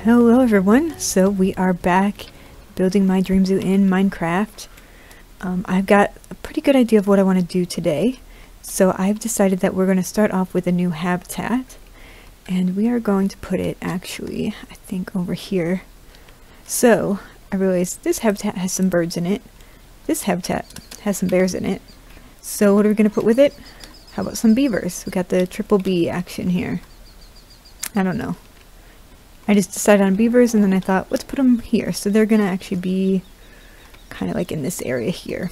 Hello everyone, so we are back building my dream zoo in Minecraft. I've got a pretty good idea of what I want to do today, so I've decided that we're going to start off with a new habitat, and we are going to put it actually, I think, over here. So I realized this habitat has some birds in it, this habitat has some bears in it, so what are we going to put with it? How about some beavers? We got the triple B action here. I don't know. I just decided on beavers, and then I thought, let's put them here. So they're going to actually be kind of like in this area here.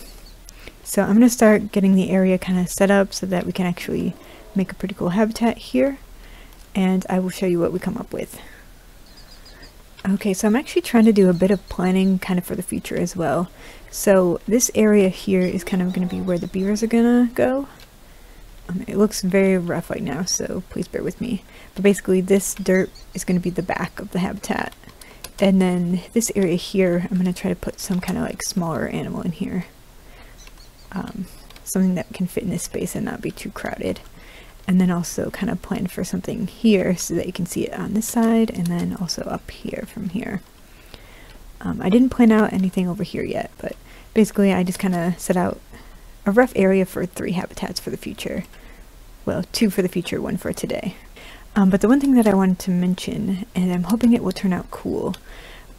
So I'm going to start getting the area kind of set up so that we can actually make a pretty cool habitat here. And I will show you what we come up with. Okay, so I'm actually trying to do a bit of planning kind of for the future as well. So this area here is kind of going to be where the beavers are going to go. It looks very rough right now, so please bear with me. But basically this dirt is going to be the back of the habitat. And then this area here, I'm going to try to put some kind of like smaller animal in here. Something that can fit in this space and not be too crowded. And then also kind of plan for something here so that you can see it on this side and then also up here from here. I didn't plan out anything over here yet, but basically I just kind of set out a rough area for 3 habitats for the future. Well, 2 for the future, 1 for today. But the one thing that I wanted to mention, and I'm hoping it will turn out cool,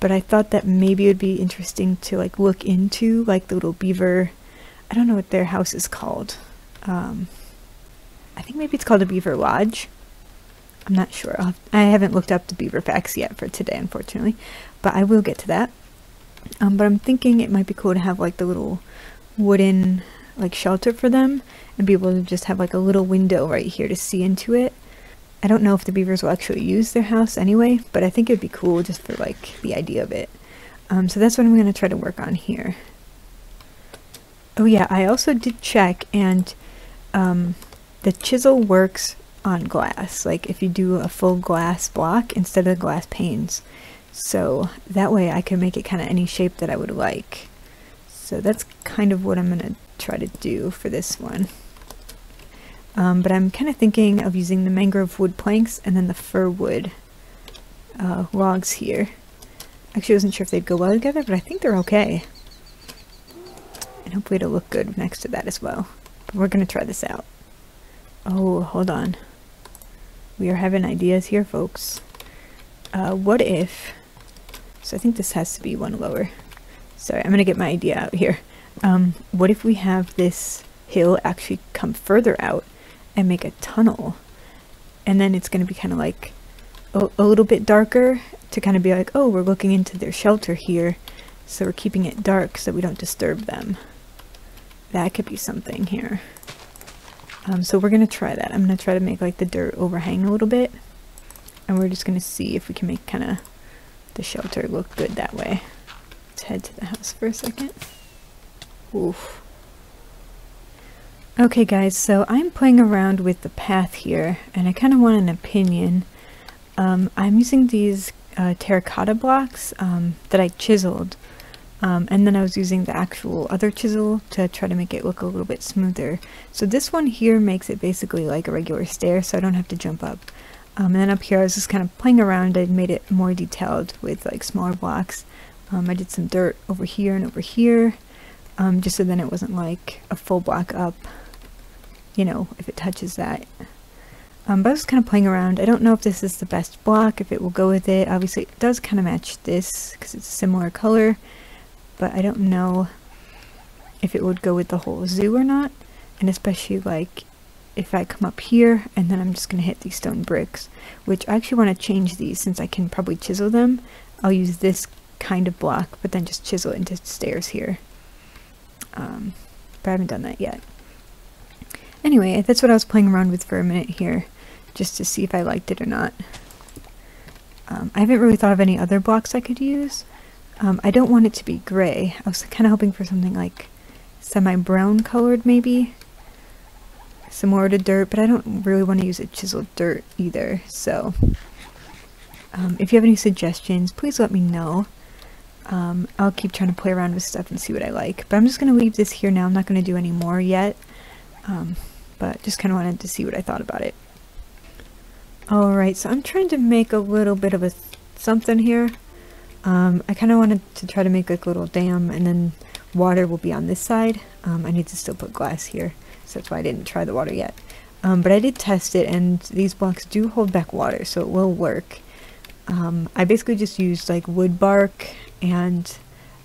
but I thought that maybe it would be interesting to like look into like the little beaver, I don't know what their house is called. I think maybe it's called a beaver lodge. I'm not sure. I haven't looked up the beaver facts yet for today, unfortunately, but I will get to that. But I'm thinking it might be cool to have like the little wooden like shelter for them and be able to just have like a little window right here to see into it. I don't know if the beavers will actually use their house anyway, but I think it'd be cool just for like the idea of it. So that's what I'm going to try to work on here. Oh yeah, I also did check, and the chisel works on glass, like if you do a full glass block instead of glass panes. So that way I can make it kind of any shape that I would like. So that's kind of what I'm going to try to do for this one. But I'm kind of thinking of using the mangrove wood planks and then the fir wood logs here. Actually, I wasn't sure if they'd go well together, but I think they're okay. And hopefully it'll look good next to that as well. But we're going to try this out. Oh, hold on. We are having ideas here, folks. What if... So I think this has to be one lower. Sorry, I'm going to get my idea out here. What if we have this hill actually come further out and make a tunnel? And then it's going to be kind of like a little bit darker to kind of be like, oh, we're looking into their shelter here. So we're keeping it dark so we don't disturb them. That could be something here. So we're going to try that. I'm going to try to make like the dirt overhang a little bit. And we're just going to see if we can make kind of the shelter look good that way. Let's head to the house for a second. Oof. Okay guys, so I'm playing around with the path here, and I kind of want an opinion. I'm using these terracotta blocks that I chiseled, and then I was using the actual other chisel to try to make it look a little bit smoother. So this one here makes it basically like a regular stair, so I don't have to jump up. And then up here I was just kind of playing around. I made it more detailed with like smaller blocks. I did some dirt over here and over here. Just so then it wasn't like a full block up, you know, if it touches that. But I was kind of playing around. I don't know if this is the best block, if it will go with it. Obviously it does kind of match this because it's a similar color, but I don't know if it would go with the whole zoo or not. And especially like if I come up here and then I'm just going to hit these stone bricks, which I actually want to change these since I can probably chisel them. I'll use this kind of block, but then just chisel it into stairs here. But I haven't done that yet. Anyway, that's what I was playing around with for a minute here, just to see if I liked it or not. I haven't really thought of any other blocks I could use. I don't want it to be gray. I was kind of hoping for something like semi-brown colored maybe, similar to dirt, but I don't really want to use a chiseled dirt either. So if you have any suggestions, please let me know. I'll keep trying to play around with stuff and see what I like. But I'm just going to leave this here now. I'm not going to do any more yet. but just kind of wanted to see what I thought about it. Alright, so I'm trying to make a little bit of a something here. I kind of wanted to try to make like a little dam, and then water will be on this side. I need to still put glass here, so that's why I didn't try the water yet. But I did test it, and these blocks do hold back water, so it will work. I basically just used like wood bark and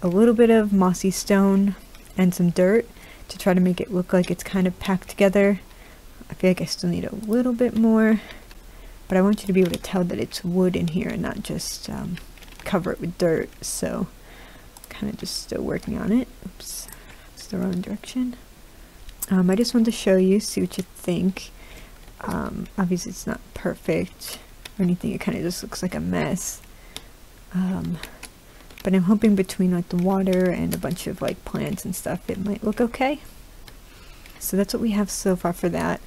a little bit of mossy stone and some dirt to try to make it look like it's kind of packed together. I feel like I still need a little bit more, but I want you to be able to tell that it's wood in here and not just cover it with dirt, so kind of just still working on it. Oops, it's the wrong direction. I just wanted to show you, see what you think. Obviously it's not perfect or anything, it kind of just looks like a mess. But I'm hoping between like the water and a bunch of like plants and stuff it might look okay. So that's what we have so far for that.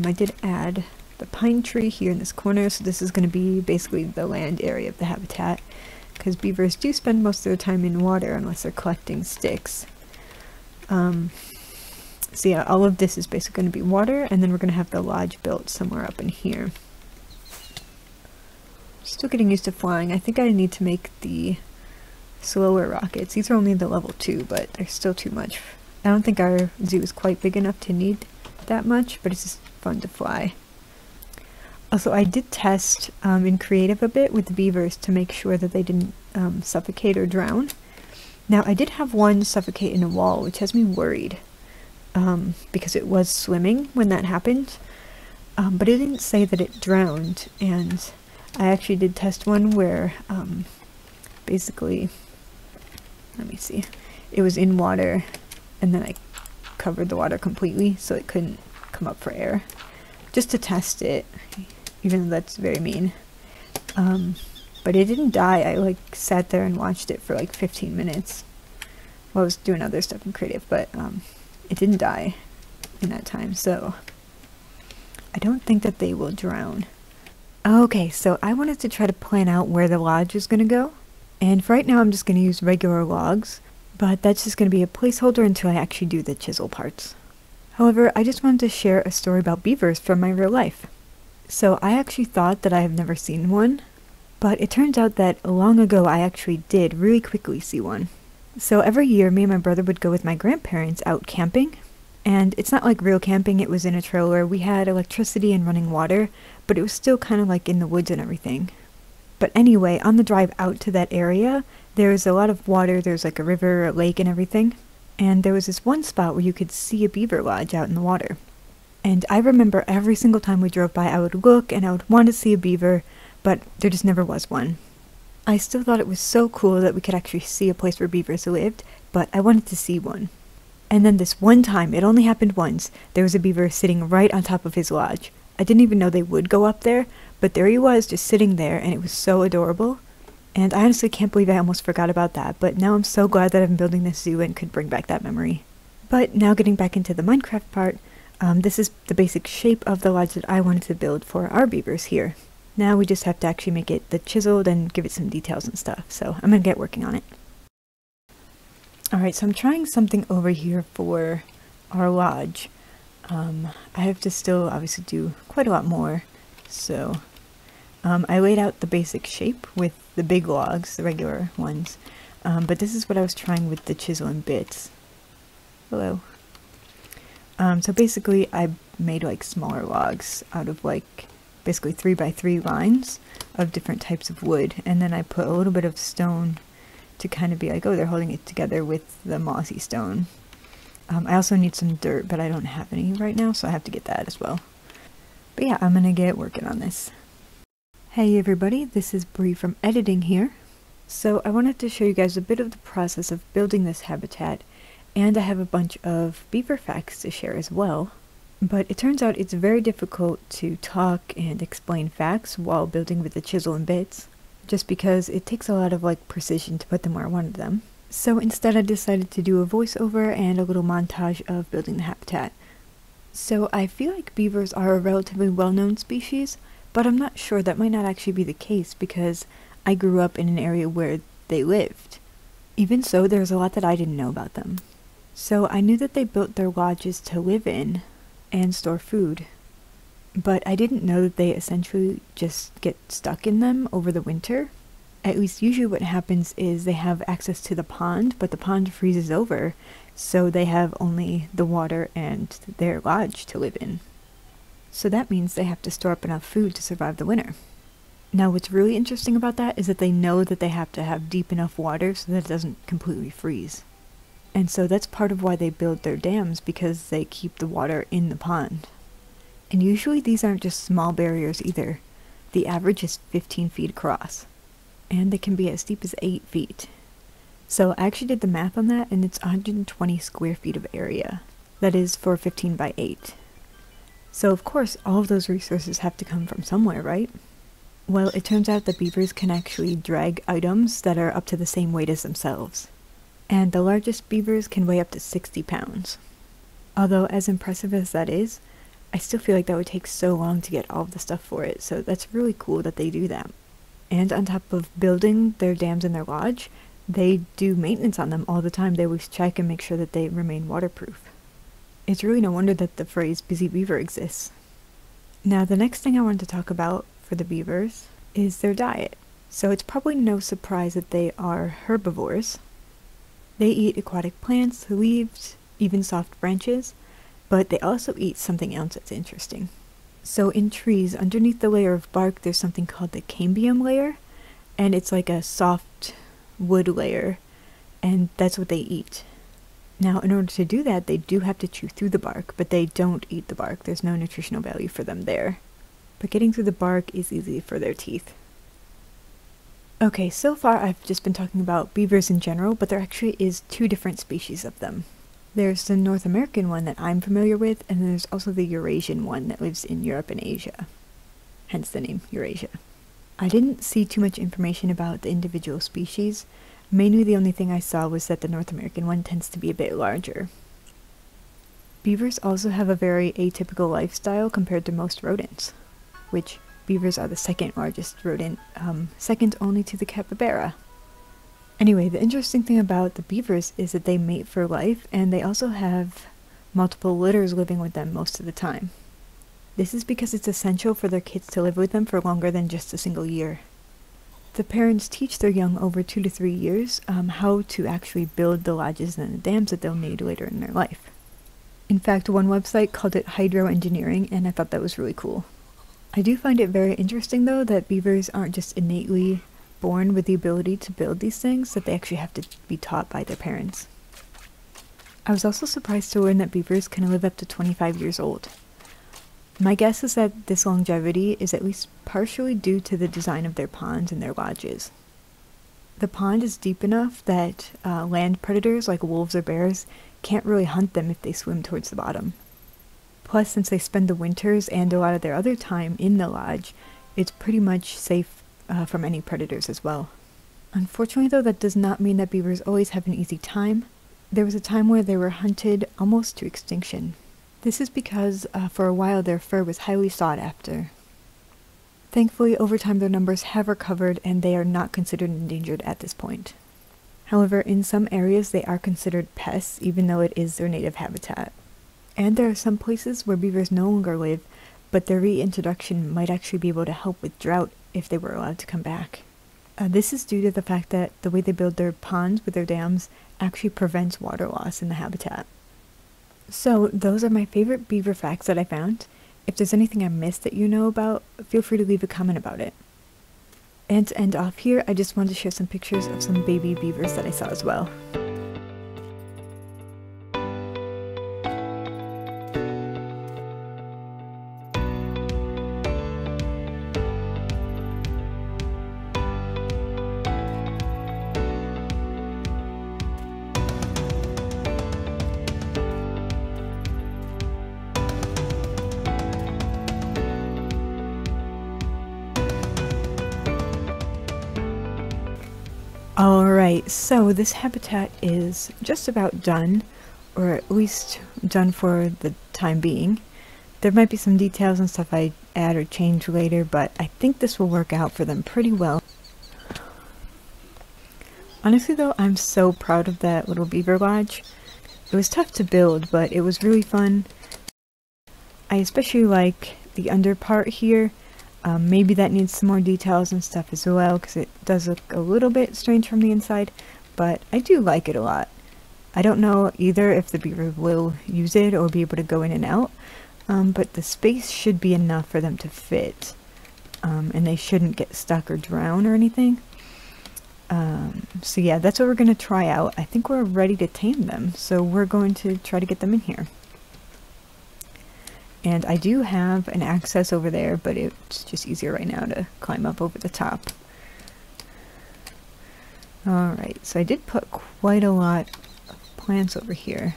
I did add the pine tree here in this corner, so this is going to be basically the land area of the habitat, because beavers do spend most of their time in water unless they're collecting sticks. So yeah, all of this is basically going to be water, and then we're going to have the lodge built somewhere up in here. Still getting used to flying. I think I need to make the slower rockets. These are only the level 2, but they're still too much. I don't think our zoo is quite big enough to need that much, but it's just fun to fly. Also, I did test in creative a bit with the beavers to make sure that they didn't suffocate or drown. Now, I did have one suffocate in a wall, which has me worried, because it was swimming when that happened, but it didn't say that it drowned. And I actually did test one where basically, let me see, it was in water, and then I covered the water completely so it couldn't come up for air, just to test it, even though that's very mean. But it didn't die. I like sat there and watched it for like 15 minutes while I was doing other stuff in creative, but it didn't die in that time, so I don't think that they will drown. Okay, so I wanted to try to plan out where the lodge is going to go, and for right now I'm just going to use regular logs, but that's just going to be a placeholder until I actually do the chisel parts. However, I just wanted to share a story about beavers from my real life. So I actually thought that I have never seen one, but it turns out that long ago I actually did really quickly see one. So every year me and my brother would go with my grandparents out camping, and it's not like real camping, it was in a trailer. We had electricity and running water, but it was still kind of like in the woods and everything. But anyway, on the drive out to that area, there was a lot of water, there's like a river, a lake and everything, and there was this one spot where you could see a beaver lodge out in the water. And I remember every single time we drove by I would look and I would want to see a beaver, but there just never was one. I still thought it was so cool that we could actually see a place where beavers lived, but I wanted to see one. And then this one time, it only happened once, there was a beaver sitting right on top of his lodge. I didn't even know they would go up there, but there he was just sitting there, and it was so adorable. And I honestly can't believe I almost forgot about that, but now I'm so glad that I'm building this zoo and could bring back that memory. But now getting back into the Minecraft part, this is the basic shape of the lodge that I wanted to build for our beavers here. Now we just have to actually make it the chiseled and give it some details and stuff, so I'm gonna get working on it. Alright, so I'm trying something over here for our lodge. I have to still obviously do quite a lot more, so I laid out the basic shape with the big logs, the regular ones, but this is what I was trying with the chisel and bits. Hello. So basically I made like smaller logs out of like basically 3x3 lines of different types of wood, and then I put a little bit of stone to kind of be like, oh, they're holding it together with the mossy stone. I also need some dirt, but I don't have any right now, so I have to get that as well. But yeah, I'm gonna get working on this. Hey everybody, this is Bree from editing here. So I wanted to show you guys a bit of the process of building this habitat, and I have a bunch of beaver facts to share as well. But it turns out it's very difficult to talk and explain facts while building with the chisel and bits, just because it takes a lot of like precision to put them where I wanted them. So instead I decided to do a voiceover and a little montage of building the habitat. So I feel like beavers are a relatively well-known species, but I'm not sure. That might not actually be the case because I grew up in an area where they lived. Even so, there's a lot that I didn't know about them. So I knew that they built their lodges to live in, and store food. But I didn't know that they essentially just get stuck in them over the winter. At least usually what happens is they have access to the pond, but the pond freezes over, so they have only the water and their lodge to live in. So that means they have to store up enough food to survive the winter. Now what's really interesting about that is that they know that they have to have deep enough water so that it doesn't completely freeze. And so that's part of why they build their dams, because they keep the water in the pond. And usually these aren't just small barriers either. The average is 15 feet across. And they can be as steep as 8 feet. So I actually did the math on that, and it's 120 square feet of area. That is for 15 by 8. So of course all of those resources have to come from somewhere, right? Well, it turns out that beavers can actually drag items that are up to the same weight as themselves. And the largest beavers can weigh up to 60 pounds. Although as impressive as that is, I still feel like that would take so long to get all of the stuff for it, so that's really cool that they do that. And on top of building their dams in their lodge, they do maintenance on them all the time. They always check and make sure that they remain waterproof. It's really no wonder that the phrase busy beaver exists. Now the next thing I wanted to talk about for the beavers is their diet. So it's probably no surprise that they are herbivores. They eat aquatic plants, leaves, even soft branches, but they also eat something else that's interesting. So in trees, underneath the layer of bark, there's something called the cambium layer, and it's like a soft wood layer, and that's what they eat. Now, in order to do that, they do have to chew through the bark, but they don't eat the bark. There's no nutritional value for them there. But getting through the bark is easy for their teeth. Okay, so far I've just been talking about beavers in general, but there actually is 2 different species of them. There's the North American one that I'm familiar with, and there's also the Eurasian one that lives in Europe and Asia. Hence the name Eurasia. I didn't see too much information about the individual species. Mainly the only thing I saw was that the North American one tends to be a bit larger. Beavers also have a very atypical lifestyle compared to most rodents, which beavers are the second largest rodent, second only to the capybara. Anyway, the interesting thing about the beavers is that they mate for life, and they also have multiple litters living with them most of the time. This is because it's essential for their kids to live with them for longer than just a single year. The parents teach their young over 2 to 3 years how to actually build the lodges and the dams that they'll need later in their life. In fact, one website called it hydroengineering, and I thought that was really cool. I do find it very interesting though that beavers aren't just innately born with the ability to build these things, that they actually have to be taught by their parents. I was also surprised to learn that beavers can live up to 25 years old. My guess is that this longevity is at least partially due to the design of their ponds and their lodges. The pond is deep enough that land predators like wolves or bears can't really hunt them if they swim towards the bottom. Plus, since they spend the winters and a lot of their other time in the lodge, it's pretty much safe from any predators as well. Unfortunately though, that does not mean that beavers always have an easy time. There was a time where they were hunted almost to extinction. This is because for a while their fur was highly sought after. Thankfully, over time their numbers have recovered and they are not considered endangered at this point. However, in some areas they are considered pests even though it is their native habitat. And there are some places where beavers no longer live, but their reintroduction might actually be able to help with drought if they were allowed to come back. This is due to the fact that the way they build their ponds with their dams actually prevents water loss in the habitat. So those are my favorite beaver facts that I found. If there's anything I missed that you know about, feel free to leave a comment about it. And to end off here, I just wanted to share some pictures of some baby beavers that I saw as well. Alright, so this habitat is just about done, or at least done for the time being. There might be some details and stuff I add or change later, but I think this will work out for them pretty well. Honestly though, I'm so proud of that little beaver lodge. It was tough to build, but it was really fun. I especially like the under part here. Maybe that needs some more details and stuff as well, because it does look a little bit strange from the inside, but I do like it a lot. I don't know either if the beaver will use it or be able to go in and out, but the space should be enough for them to fit, and they shouldn't get stuck or drown or anything. So yeah, that's what we're going to try out. I think we're ready to tame them, so we're going to try to get them in here. And I do have an access over there, but it's just easier right now to climb up over the top. Alright, so I did put quite a lot of plants over here.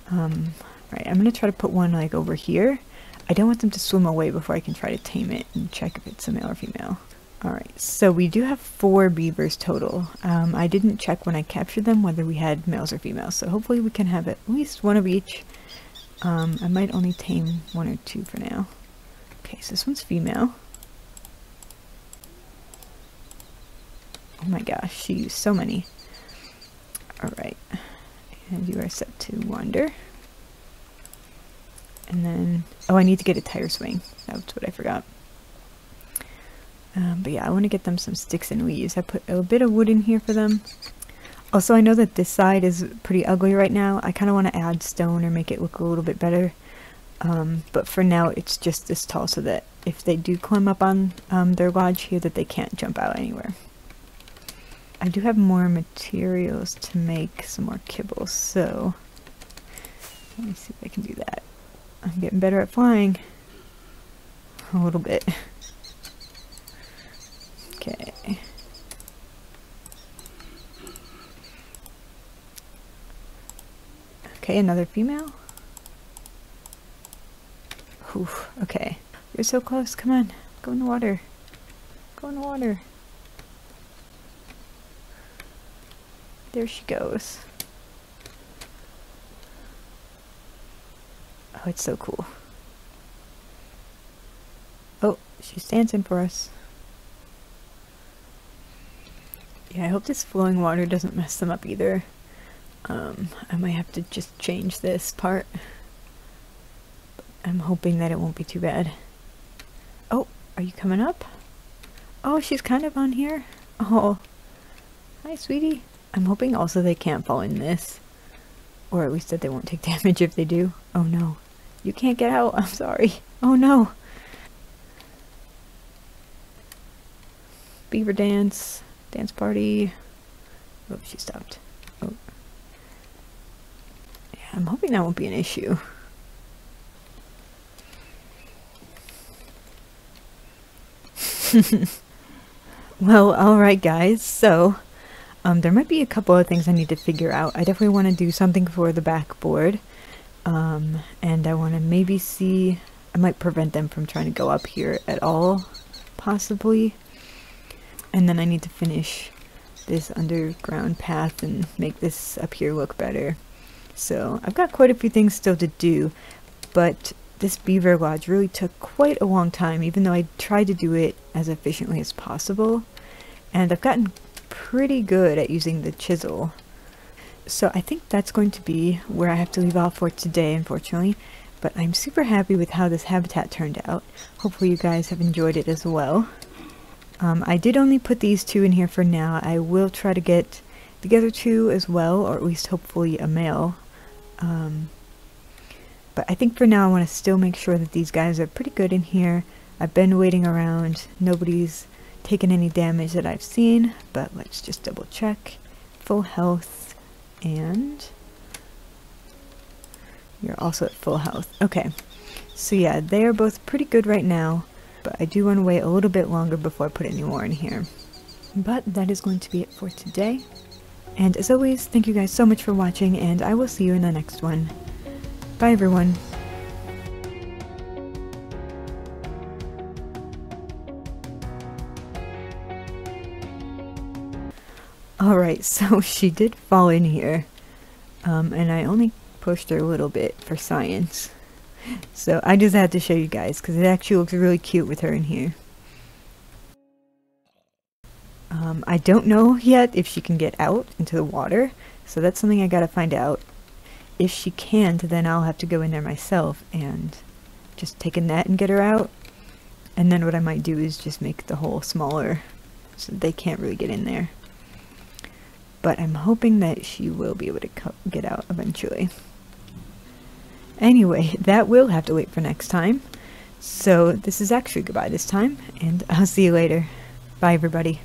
Right, I'm going to try to put one like over here. I don't want them to swim away before I can try to tame it and check if it's a male or female. Alright, so we do have 4 beavers total. I didn't check when I captured them whether we had males or females, so hopefully we can have at least one of each. I might only tame 1 or 2 for now. Okay, so this one's female. Oh my gosh, she used so many. Alright, and you are set to wander. And then, oh, I need to get a tire swing. That's what I forgot. But yeah, I want to get them some sticks and leaves. I put a bit of wood in here for them. Also, I know that this side is pretty ugly right now. I kind of want to add stone or make it look a little bit better. But for now, it's just this tall so that if they do climb up on their lodge here, that they can't jump out anywhere. I do have more materials to make some more kibble, so let me see if I can do that. I'm getting better at flying. A little bit. Okay. Okay, another female. Whew, okay. You're so close, come on. Go in the water. Go in the water. There she goes. Oh, it's so cool. Oh, she's dancing for us. Yeah, I hope this flowing water doesn't mess them up either. I might have to just change this part. I'm hoping that it won't be too bad. Oh, are you coming up? Oh, she's kind of on here. Oh, hi, sweetie. I'm hoping also they can't fall in this. Or at least that they won't take damage if they do. Oh no. You can't get out. I'm sorry. Oh no. Beaver dance. Dance party. Oh, she stopped. Oh. Yeah, I'm hoping that won't be an issue. Well, alright guys, so there might be a couple of things I need to figure out. I definitely want to do something for the backboard, and I want to maybe see, I might prevent them from trying to go up here at all, possibly. And then I need to finish this underground path and make this up here look better. So I've got quite a few things still to do, but this beaver lodge really took quite a long time, even though I tried to do it as efficiently as possible. And I've gotten pretty good at using the chisel. So I think that's going to be where I have to leave off for today, unfortunately. But I'm super happy with how this habitat turned out. Hopefully you guys have enjoyed it as well. I did only put these 2 in here for now. I will try to get the other 2 as well, or at least hopefully a male. But I think for now I want to still make sure that these guys are pretty good in here. I've been waiting around. Nobody's taken any damage that I've seen, but let's just double check. Full health, and you're also at full health. Okay, so yeah, they are both pretty good right now, but I do want to wait a little bit longer before I put any more in here. But that is going to be it for today. And as always, thank you guys so much for watching, and I will see you in the next one. Bye everyone. Alright, so she did fall in here, and I only pushed her a little bit for science. So I just had to show you guys, because it actually looks really cute with her in here. I don't know yet if she can get out into the water, so that's something I gotta find out. If she can't, then I'll have to go in there myself and just take a net and get her out. And then what I might do is just make the hole smaller so they can't really get in there. But I'm hoping that she will be able to get out eventually. Anyway, that will have to wait for next time. So this is actually goodbye this time, and I'll see you later. Bye everybody.